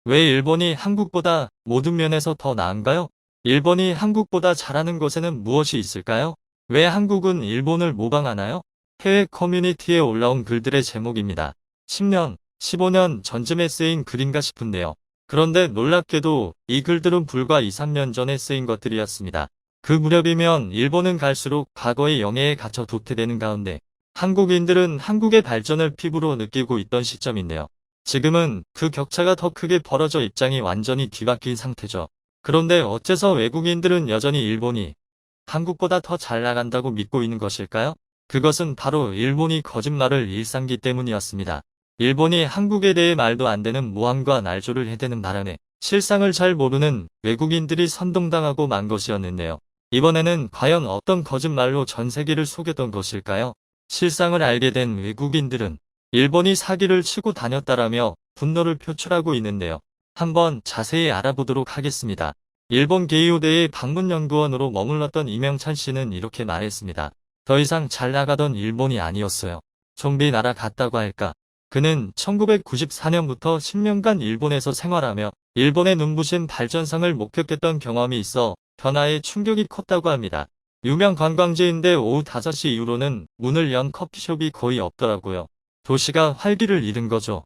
왜 일본이 한국보다 모든 면에서 더 나은가요? 일본이 한국보다 잘하는 것에는 무엇이 있을까요? 왜 한국은 일본을 모방하나요? 해외 커뮤니티에 올라온 글들의 제목입니다. 10년, 15년 전쯤에 쓰인 글인가 싶은데요. 그런데 놀랍게도 이 글들은 불과 2, 3년 전에 쓰인 것들이었습니다. 그 무렵이면 일본은 갈수록 과거의 영해에 갇혀 도태되는 가운데 한국인들은 한국의 발전을 피부로 느끼고 있던 시점인데요. 지금은 그 격차가 더 크게 벌어져 입장이 완전히 뒤바뀐 상태죠. 그런데 어째서 외국인들은 여전히 일본이 한국보다 더 잘 나간다고 믿고 있는 것일까요? 그것은 바로 일본이 거짓말을 일삼기 때문이었습니다. 일본이 한국에 대해 말도 안 되는 모함과 날조를 해대는 바람에 실상을 잘 모르는 외국인들이 선동당하고 만 것이었는데요. 이번에는 과연 어떤 거짓말로 전 세계를 속였던 것일까요? 실상을 알게 된 외국인들은 일본이 사기를 치고 다녔다라며 분노를 표출하고 있는데요. 한번 자세히 알아보도록 하겠습니다. 일본 게이오대의 방문연구원으로 머물렀던 이명찬 씨는 이렇게 말했습니다. 더 이상 잘 나가던 일본이 아니었어요. 좀비 나라 같다고 할까? 그는 1994년부터 10년간 일본에서 생활하며 일본의 눈부신 발전상을 목격했던 경험이 있어 변화에 충격이 컸다고 합니다. 유명 관광지인데 오후 5시 이후로는 문을 연 커피숍이 거의 없더라고요. 도시가 활기를 잃은 거죠.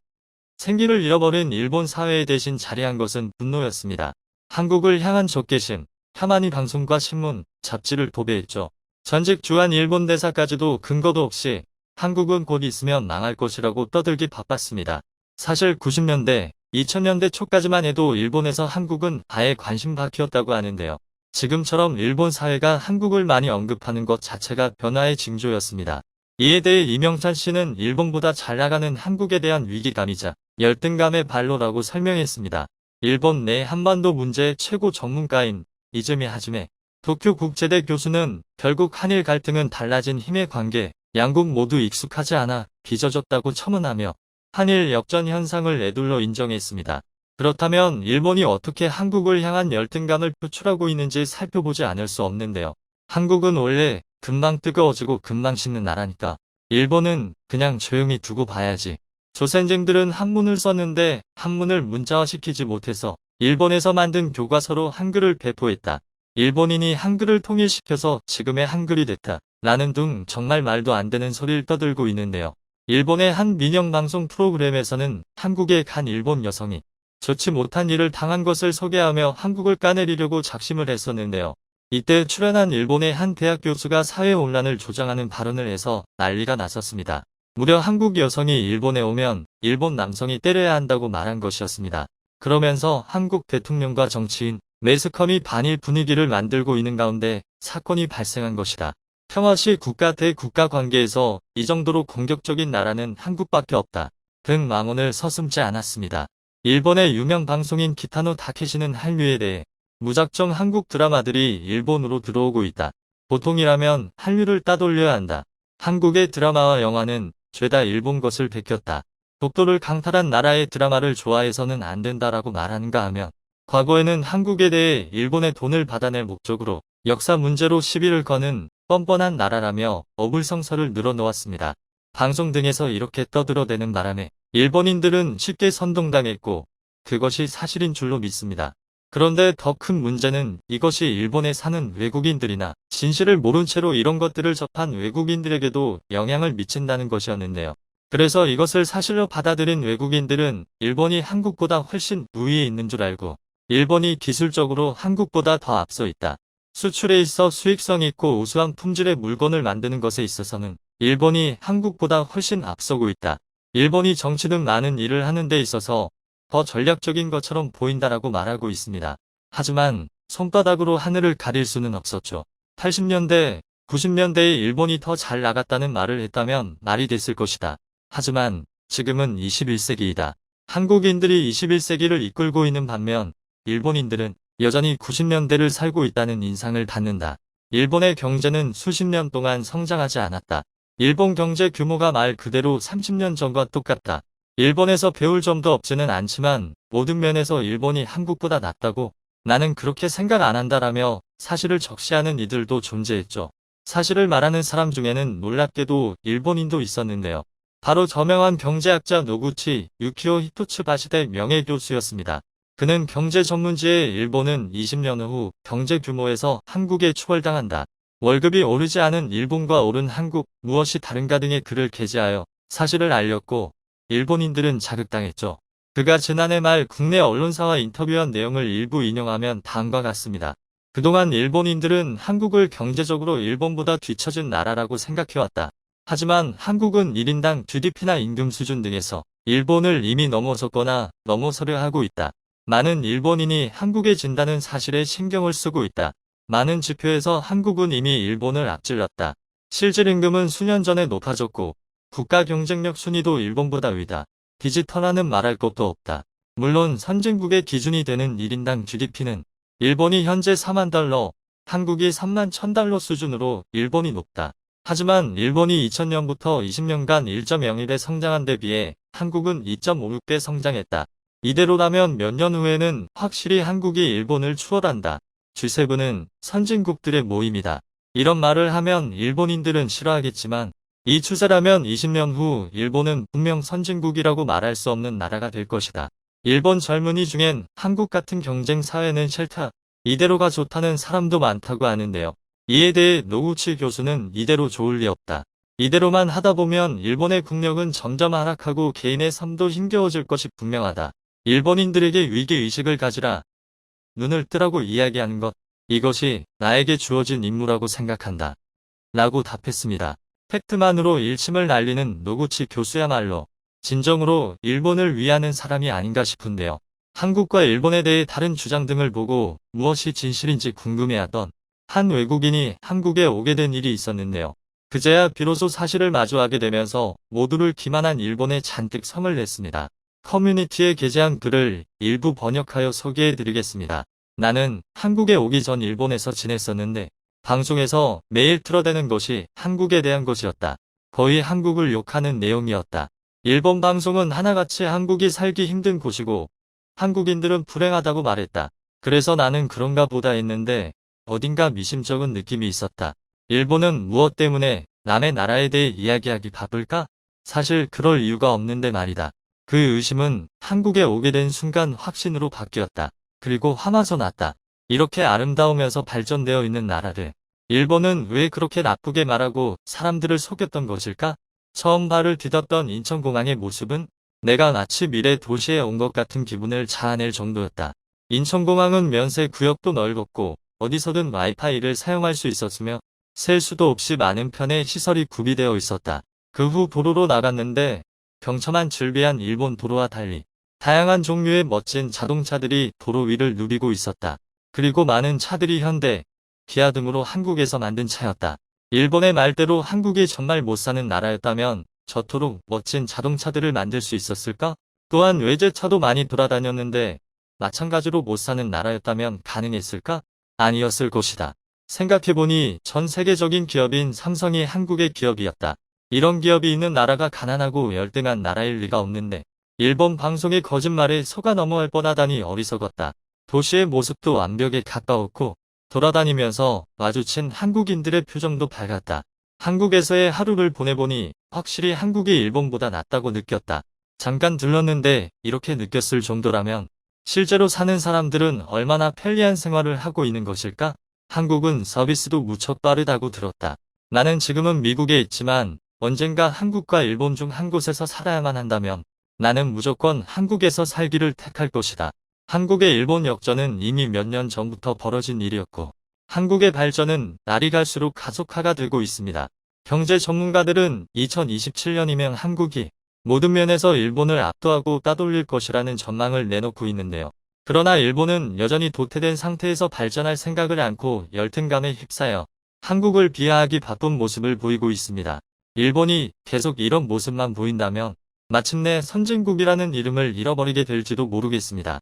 생기를 잃어버린 일본 사회에 대신 자리한 것은 분노였습니다. 한국을 향한 적개심, 혐한이 방송과 신문, 잡지를 도배했죠. 전직 주한 일본 대사까지도 근거도 없이 한국은 곧 있으면 망할 것이라고 떠들기 바빴습니다. 사실 90년대, 2000년대 초까지만 해도 일본에서 한국은 아예 관심 밖이었다고 하는데요. 지금처럼 일본 사회가 한국을 많이 언급하는 것 자체가 변화의 징조였습니다. 이에 대해 이명찬 씨는 일본보다 잘 나가는 한국에 대한 위기감이자 열등감의 발로라고 설명했습니다. 일본 내 한반도 문제의 최고 전문가인 이즈미 하즈메 도쿄 국제대 교수는 결국 한일 갈등은 달라진 힘의 관계, 양국 모두 익숙하지 않아 빚어졌다고 첨언하며 한일 역전 현상을 에둘러 인정했습니다. 그렇다면 일본이 어떻게 한국을 향한 열등감을 표출하고 있는지 살펴보지 않을 수 없는데요. 한국은 원래 금방 뜨거워지고 금방 식는 나라니까 일본은 그냥 조용히 두고 봐야지. 조선쟁들은 한문을 썼는데 한문을 문자화시키지 못해서 일본에서 만든 교과서로 한글을 배포했다. 일본인이 한글을 통일시켜서 지금의 한글이 됐다. 라는 등 정말 말도 안 되는 소리를 떠들고 있는데요. 일본의 한 민영방송 프로그램에서는 한국에 간 일본 여성이 좋지 못한 일을 당한 것을 소개하며 한국을 까내리려고 작심을 했었는데요. 이때 출연한 일본의 한 대학 교수가 사회혼란을 조장하는 발언을 해서 난리가 났었습니다. 무려 한국 여성이 일본에 오면 일본 남성이 때려야 한다고 말한 것이었습니다. 그러면서 한국 대통령과 정치인, 매스컴이 반일 분위기를 만들고 있는 가운데 사건이 발생한 것이다. 평화시 국가 대 국가 관계에서 이 정도로 공격적인 나라는 한국밖에 없다. 등 망언을 서슴지 않았습니다. 일본의 유명 방송인 기타노 타케시는 한류에 대해 무작정 한국 드라마들이 일본으로 들어오고 있다. 보통이라면 한류를 따돌려야 한다. 한국의 드라마와 영화는 죄다 일본 것을 베꼈다. 독도를 강탈한 나라의 드라마를 좋아해서는 안 된다라고 말하는가 하면 과거에는 한국에 대해 일본의 돈을 받아낼 목적으로 역사 문제로 시비를 거는 뻔뻔한 나라라며 어불성설을 늘어놓았습니다. 방송 등에서 이렇게 떠들어대는 바람에 일본인들은 쉽게 선동당했고 그것이 사실인 줄로 믿습니다. 그런데 더 큰 문제는 이것이 일본에 사는 외국인들이나 진실을 모른 채로 이런 것들을 접한 외국인들에게도 영향을 미친다는 것이었는데요. 그래서 이것을 사실로 받아들인 외국인들은 일본이 한국보다 훨씬 우위에 있는 줄 알고 일본이 기술적으로 한국보다 더 앞서 있다. 수출에 있어 수익성 있고 우수한 품질의 물건을 만드는 것에 있어서는 일본이 한국보다 훨씬 앞서고 있다. 일본이 정치 등 많은 일을 하는 데 있어서 더 전략적인 것처럼 보인다라고 말하고 있습니다. 하지만 손바닥으로 하늘을 가릴 수는 없었죠. 80년대, 90년대에 일본이 더 잘 나갔다는 말을 했다면 말이 됐을 것이다. 하지만 지금은 21세기이다. 한국인들이 21세기를 이끌고 있는 반면 일본인들은 여전히 90년대를 살고 있다는 인상을 받는다. 일본의 경제는 수십 년 동안 성장하지 않았다. 일본 경제 규모가 말 그대로 30년 전과 똑같다. 일본에서 배울 점도 없지는 않지만 모든 면에서 일본이 한국보다 낫다고 나는 그렇게 생각 안 한다라며 사실을 적시하는 이들도 존재했죠. 사실을 말하는 사람 중에는 놀랍게도 일본인도 있었는데요. 바로 저명한 경제학자 노구치 유키오 히토츠바시대 명예교수였습니다. 그는 경제 전문지에 일본은 20년 후 경제 규모에서 한국에 추월당한다. 월급이 오르지 않은 일본과 오른 한국 무엇이 다른가 등의 글을 게재하여 사실을 알렸고 일본인들은 자극당했죠. 그가 지난해 말 국내 언론사와 인터뷰한 내용을 일부 인용하면 다음과 같습니다. 그동안 일본인들은 한국을 경제적으로 일본보다 뒤처진 나라라고 생각해왔다. 하지만 한국은 1인당 GDP나 임금 수준 등에서 일본을 이미 넘어섰거나 넘어서려 하고 있다. 많은 일본인이 한국에 진다는 사실에 신경을 쓰고 있다. 많은 지표에서 한국은 이미 일본을 앞질렀다. 실질 임금은 수년 전에 높아졌고 국가 경쟁력 순위도 일본보다 위다. 디지털화는 말할 것도 없다. 물론 선진국의 기준이 되는 1인당 GDP는 일본이 현재 4만 달러, 한국이 3만 1,000달러 수준으로 일본이 높다. 하지만 일본이 2000년부터 20년간 1.01배 성장한 데 비해 한국은 2.56배 성장했다. 이대로라면 몇 년 후에는 확실히 한국이 일본을 추월한다. G7은 선진국들의 모임이다. 이런 말을 하면 일본인들은 싫어하겠지만 이 추세라면 20년 후 일본은 분명 선진국이라고 말할 수 없는 나라가 될 것이다. 일본 젊은이 중엔 한국 같은 경쟁 사회는 싫다. 이대로가 좋다는 사람도 많다고 하는데요. 이에 대해 노구치 교수는 이대로 좋을 리 없다. 이대로만 하다 보면 일본의 국력은 점점 하락하고 개인의 삶도 힘겨워질 것이 분명하다. 일본인들에게 위기의식을 가지라. 눈을 뜨라고 이야기하는 것. 이것이 나에게 주어진 임무라고 생각한다. 라고 답했습니다. 팩트만으로 일침을 날리는 노구치 교수야말로 진정으로 일본을 위하는 사람이 아닌가 싶은데요. 한국과 일본에 대해 다른 주장 등을 보고 무엇이 진실인지 궁금해하던 한 외국인이 한국에 오게 된 일이 있었는데요. 그제야 비로소 사실을 마주하게 되면서 모두를 기만한 일본에 잔뜩 성을 냈습니다. 커뮤니티에 게재한 글을 일부 번역하여 소개해드리겠습니다. 나는 한국에 오기 전 일본에서 지냈었는데 방송에서 매일 틀어대는 것이 한국에 대한 것이었다. 거의 한국을 욕하는 내용이었다. 일본 방송은 하나같이 한국이 살기 힘든 곳이고 한국인들은 불행하다고 말했다. 그래서 나는 그런가 보다 했는데 어딘가 미심쩍은 느낌이 있었다. 일본은 무엇 때문에 남의 나라에 대해 이야기하기 바쁠까? 사실 그럴 이유가 없는데 말이다. 그 의심은 한국에 오게 된 순간 확신으로 바뀌었다. 그리고 화나서 났다. 이렇게 아름다우면서 발전되어 있는 나라를 일본은 왜 그렇게 나쁘게 말하고 사람들을 속였던 것일까? 처음 발을 디뎠던 인천공항의 모습은 내가 마치 미래 도시에 온 것 같은 기분을 자아낼 정도였다. 인천공항은 면세 구역도 넓었고 어디서든 와이파이를 사용할 수 있었으며 셀 수도 없이 많은 편의 시설이 구비되어 있었다. 그 후 도로로 나갔는데 병천한 즐비한 일본 도로와 달리 다양한 종류의 멋진 자동차들이 도로 위를 누비고 있었다. 그리고 많은 차들이 현대, 기아 등으로 한국에서 만든 차였다. 일본의 말대로 한국이 정말 못 사는 나라였다면 저토록 멋진 자동차들을 만들 수 있었을까? 또한 외제차도 많이 돌아다녔는데 마찬가지로 못 사는 나라였다면 가능했을까? 아니었을 것이다. 생각해보니 전 세계적인 기업인 삼성이 한국의 기업이었다. 이런 기업이 있는 나라가 가난하고 열등한 나라일 리가 없는데 일본 방송의 거짓말에 속아 넘어갈 뻔하다니 어리석었다. 도시의 모습도 완벽에 가까웠고 돌아다니면서 마주친 한국인들의 표정도 밝았다. 한국에서의 하루를 보내보니 확실히 한국이 일본보다 낫다고 느꼈다. 잠깐 들렀는데 이렇게 느꼈을 정도라면 실제로 사는 사람들은 얼마나 편리한 생활을 하고 있는 것일까? 한국은 서비스도 무척 빠르다고 들었다. 나는 지금은 미국에 있지만 언젠가 한국과 일본 중 한 곳에서 살아야만 한다면 나는 무조건 한국에서 살기를 택할 것이다. 한국의 일본 역전은 이미 몇 년 전부터 벌어진 일이었고 한국의 발전은 날이 갈수록 가속화가 되고 있습니다. 경제 전문가들은 2027년이면 한국이 모든 면에서 일본을 압도하고 따돌릴 것이라는 전망을 내놓고 있는데요. 그러나 일본은 여전히 도태된 상태에서 발전할 생각을 않고 열등감에 휩싸여 한국을 비하하기 바쁜 모습을 보이고 있습니다. 일본이 계속 이런 모습만 보인다면 마침내 선진국이라는 이름을 잃어버리게 될지도 모르겠습니다.